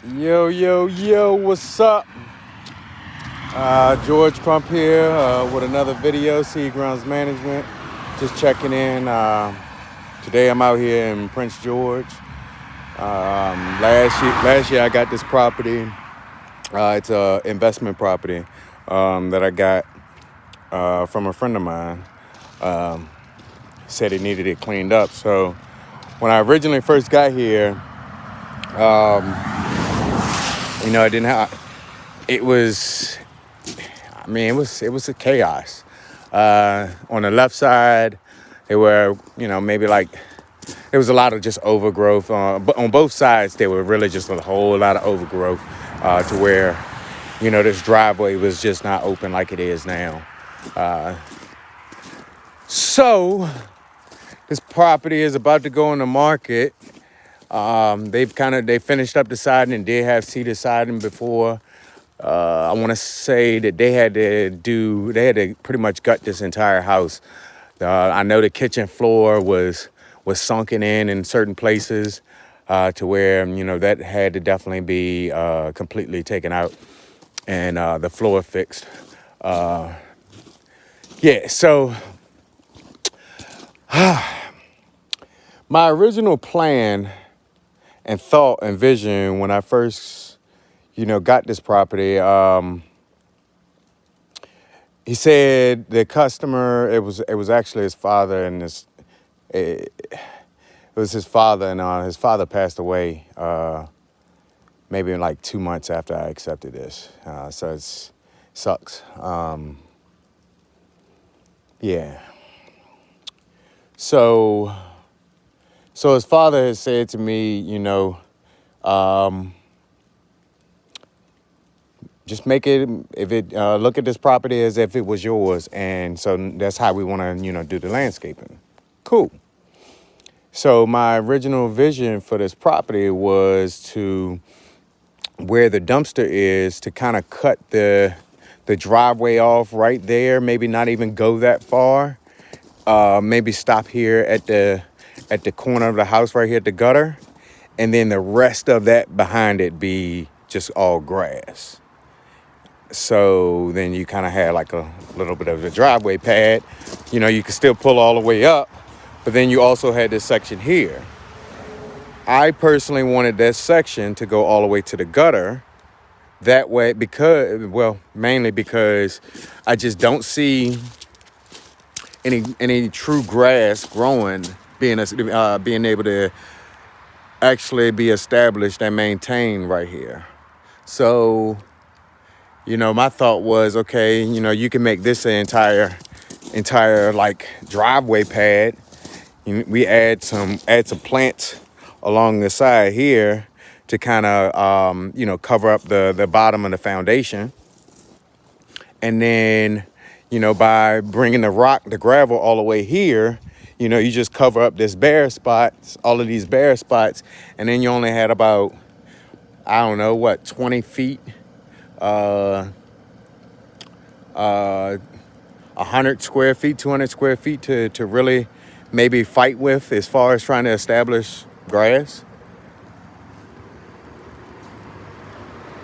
Yo, yo, yo, what's up? George Crump here with another video, Seed Grounds Management. Just checking in. Today I'm out here in Prince George. Last year I got this property. It's an investment property that I got from a friend of mine. Said he needed it cleaned up. So when I originally first got here, I didn't have. It was a chaos. On the left side, there were, maybe like, there was a lot of just overgrowth. But on both sides, there were really just a whole lot of overgrowth to where, this driveway was just not open like it is now. So this property is about to go on the market. They finished up the siding and did have cedar siding before. I want to say that they had to pretty much gut this entire house. I know the kitchen floor was sunken in certain places to where, that had to definitely be completely taken out and the floor fixed. So my original plan and thought and vision when I first got this property. He said the customer, it was actually his father, and it was his father, and his father passed away maybe in like 2 months after I accepted this. So it sucks. So his father has said to me, just make it, look at this property as if it was yours. And so that's how we want to, do the landscaping. Cool. So my original vision for this property was to, where the dumpster is, to kind of cut the driveway off right there. Maybe not even go that far. Maybe stop here at the corner of the house right here at the gutter. And then the rest of that behind it be just all grass. So then you kind of had like a little bit of a driveway pad. You could still pull all the way up, but then you also had this section here. I personally wanted that section to go all the way to the gutter. That way, mainly because I just don't see any true grass growing, being able to actually be established and maintained right here. So, my thought was, okay, you can make this an entire like driveway pad. We add some plants along the side here to kind of, cover up the bottom of the foundation. And then, by bringing the gravel all the way here, you just cover up all of these bare spots. And then you only had about, 20 feet, 100 square feet, 200 square feet to really maybe fight with as far as trying to establish grass.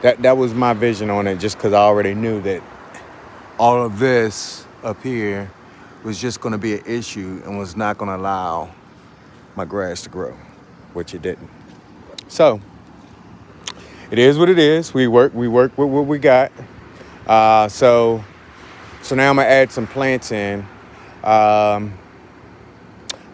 That was my vision on it, just because I already knew that all of this up here was just going to be an issue and was not going to allow my grass to grow, which it didn't. So it is what it is. We work with what we got. So now I'm gonna add some plants in.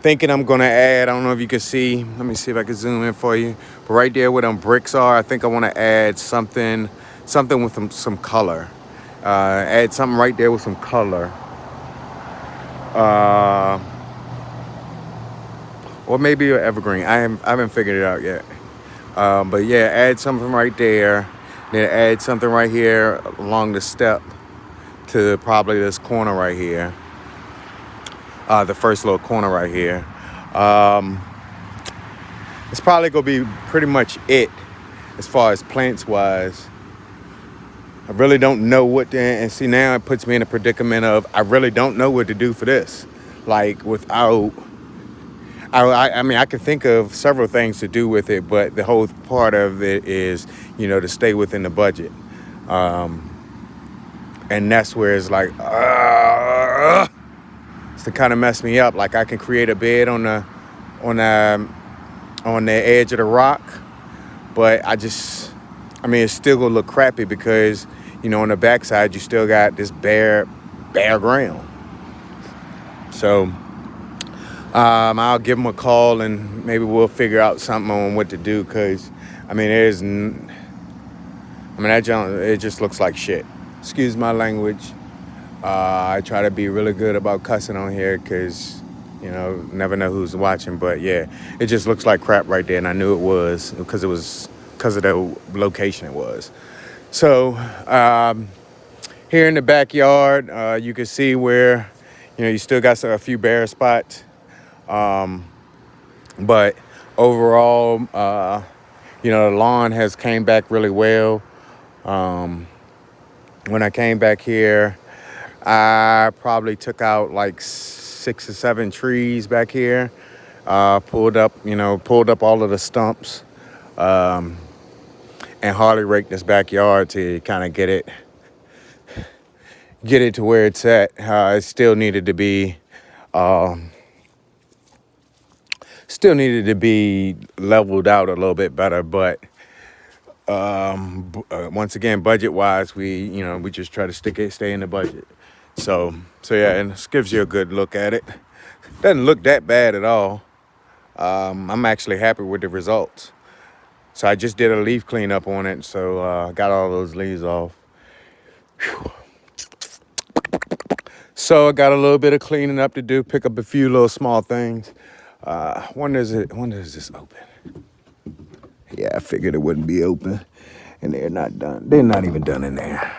Thinking I'm gonna add, I don't know if you can see, let me see if I can zoom in for you. But right there where them bricks are, I think I wanna add something with some color. Add something right there with some color. Or maybe an evergreen. I haven't figured it out yet. But yeah, add something right there. Then add something right here along the step to probably this corner right here. The first little corner right here. It's probably gonna be pretty much it as far as plants wise. I really don't know what to, and see now it puts me in a predicament of, I really don't know what to do for this. Like I mean, I can think of several things to do with it, but the whole part of it is, to stay within the budget. And that's where it's like, it's to kind of mess me up. Like I can create a bed on the, on the edge of the rock, but I mean, it's still gonna look crappy because, on the backside, you still got this bare ground. So, I'll give them a call and maybe we'll figure out something on what to do. Cause I mean, that junk, it just looks like shit. Excuse my language. I try to be really good about cussing on here because, never know who's watching. But yeah, it just looks like crap right there. And I knew it was because of the location it was. So here in the backyard, you can see where, you still got a few bare spots. But overall, the lawn has came back really well. When I came back here, I probably took out like 6 or 7 trees back here. Pulled up all of the stumps, and hardly raked this backyard to kind of get it to where it's at. It still needed to be leveled out a little bit better, but once again, budget wise, we just try to stay in the budget. So yeah, and this gives you a good look at it. Doesn't look that bad at all. I'm actually happy with the results. So I just did a leaf cleanup on it, so got all those leaves off. Whew. So I got a little bit of cleaning up to do, pick up a few little small things. When does this open? Yeah, I figured it wouldn't be open, and they're not done. They're not even done in there.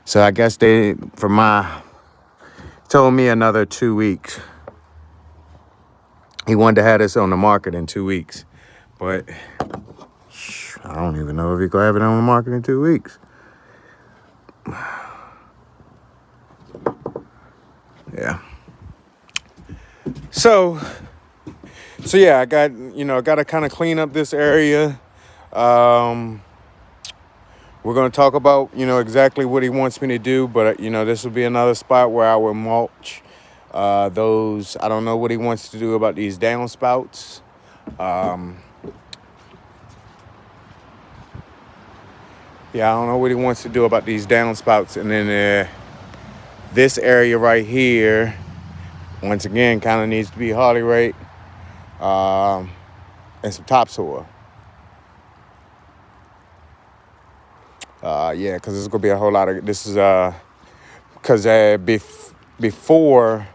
So I guess told me another 2 weeks. He wanted to have this on the market in 2 weeks, but I don't even know if he could have it on the market in 2 weeks. Yeah. So yeah, I got to kind of clean up this area. We're going to talk about, exactly what he wants me to do, but, this will be another spot where I will mulch those. I don't know what he wants to do about these downspouts. Yeah, I don't know what he wants to do about these downspouts. And then this area right here, once again, kind of needs to be hardy rake and some topsoil. Yeah, because there's going to be a whole lot of, this is, because before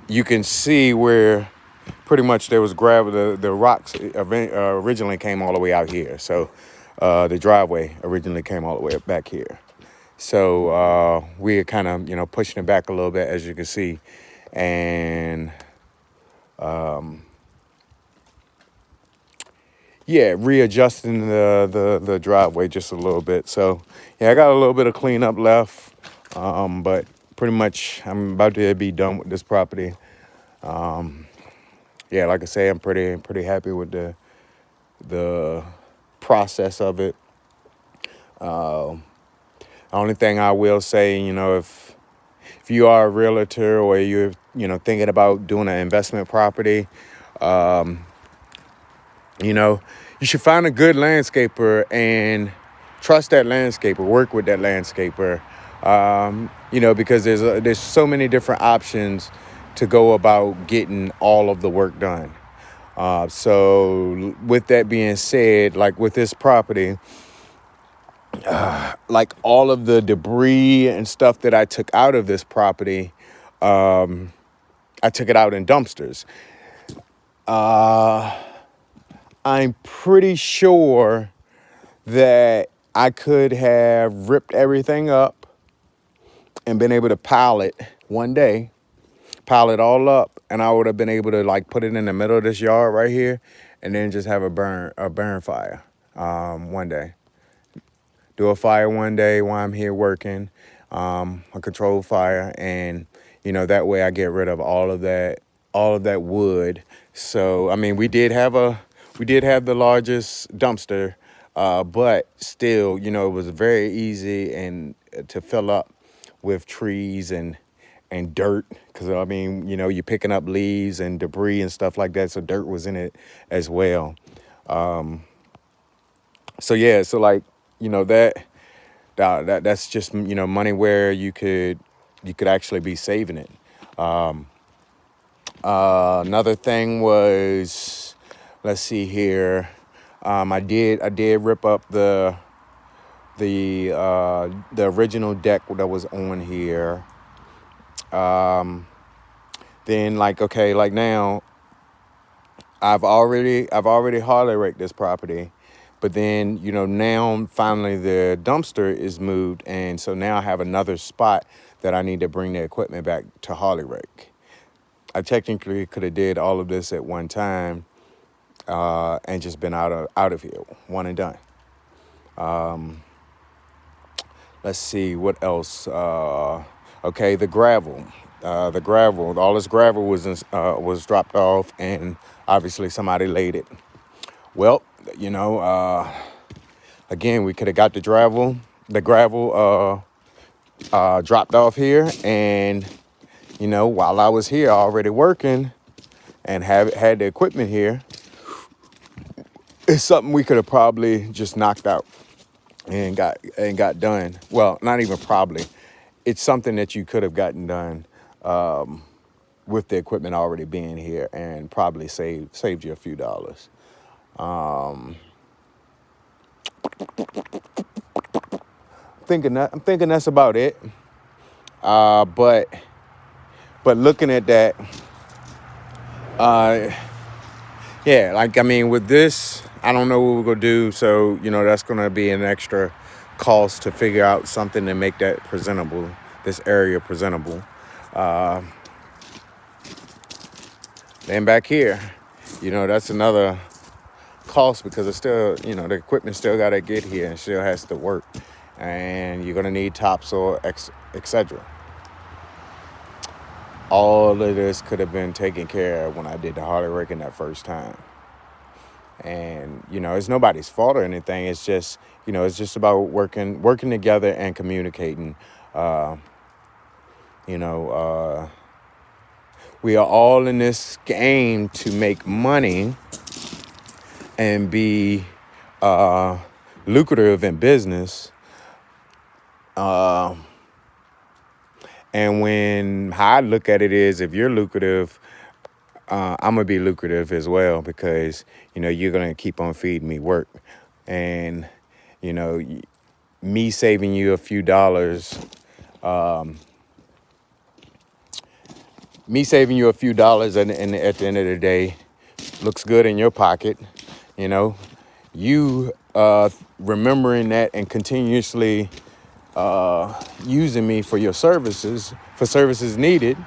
you can see where pretty much there was gravel, the rocks originally came all the way out here. So the driveway originally came all the way up back here. So we're kind of, pushing it back a little bit, as you can see. And yeah, readjusting the driveway just a little bit. So yeah, I got a little bit of cleanup left, but pretty much I'm about to be done with this property. Yeah, like I say, I'm pretty happy with the process of it. The only thing I will say, if you are a realtor or you're thinking about doing an investment property, you should find a good landscaper and trust that landscaper, work with that landscaper, because there's so many different options to go about getting all of the work done. So with that being said, like with this property, like all of the debris and stuff that I took out of this property, I took it out in dumpsters. I'm pretty sure that I could have ripped everything up and been able to pile it all up, and I would have been able to like put it in the middle of this yard right here and then just have a burn fire one day. Do a fire one day while I'm here working, a controlled fire, and That way I get rid of all of that wood. So I mean, we did have the largest dumpster, but still, it was very easy and to fill up with trees and dirt, because I mean, you're picking up leaves and debris and stuff like that, so dirt was in it as well. So yeah, so like, that's just, money where you could actually be saving it. Another thing was, let's see here. I did rip up the original deck that was on here. Then like, okay, like now I've already hardly raked this property, but then, now finally the dumpster is moved, and so now I have another spot that I need to bring the equipment back to Harley Rake. I technically could have did all of this at one time, and just been out of here, one and done. Let's see what else. Okay, the gravel. All this gravel was dropped off, and obviously somebody laid it. Well, again, we could have got the gravel dropped off here, and while I was here already working and had the equipment here, it's something we could have probably just knocked out and got done. Well, not even probably. It's something that you could have gotten done with the equipment already being here, and probably saved you a few dollars. I'm thinking that's about it. But looking at that, yeah, like, I mean, with this, I don't know what we're gonna do. So, that's gonna be an extra cost to figure out something to make that presentable, this area presentable. Then back here, that's another cost, because it's still, the equipment still gotta get here and still has to work, and you're gonna need topsoil, etc. All of this could have been taken care of when I did the Harley raking that first time. And, it's nobody's fault or anything. It's just, it's just about working together and communicating. You know, we are all in this game to make money and be lucrative in business. And how I look at it is, if you're lucrative, I'm gonna be lucrative as well, because you're gonna keep on feeding me work, and me saving you a few dollars, and at the end of the day, looks good in your pocket. You remembering that and continuously using me for your services, for services needed,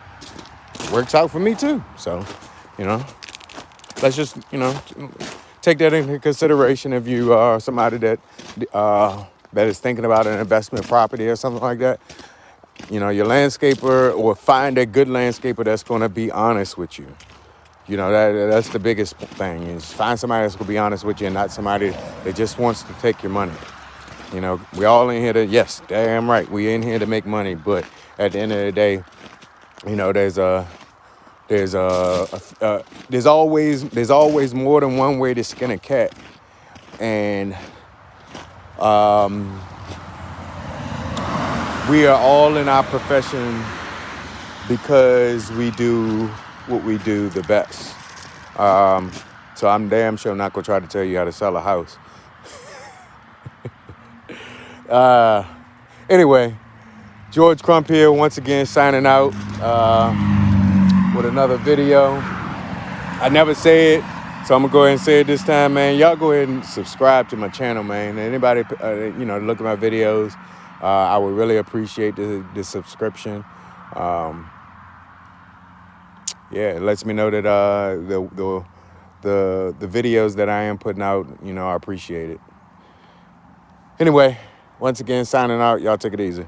works out for me too. So, let's just, take that into consideration if you are somebody that is thinking about an investment property or something like that. Your landscaper, or find a good landscaper that's going to be honest with you. That's the biggest thing, is find somebody that's going to be honest with you, and not somebody that just wants to take your money. We all in here to, yes, damn right, we in here to make money, but at the end of the day, there's always more than one way to skin a cat. And we are all in our profession because we do what we do the best. So I'm damn sure not gonna try to tell you how to sell a house. Anyway, George Crump here, once again signing out with another video. I never say it, so I'm gonna go ahead and say it this time, man. Y'all go ahead and subscribe to my channel, man. Anybody, look at my videos, I would really appreciate the subscription. Yeah, it lets me know that the videos that I am putting out, I appreciate it. Anyway, once again, signing out. Y'all take it easy.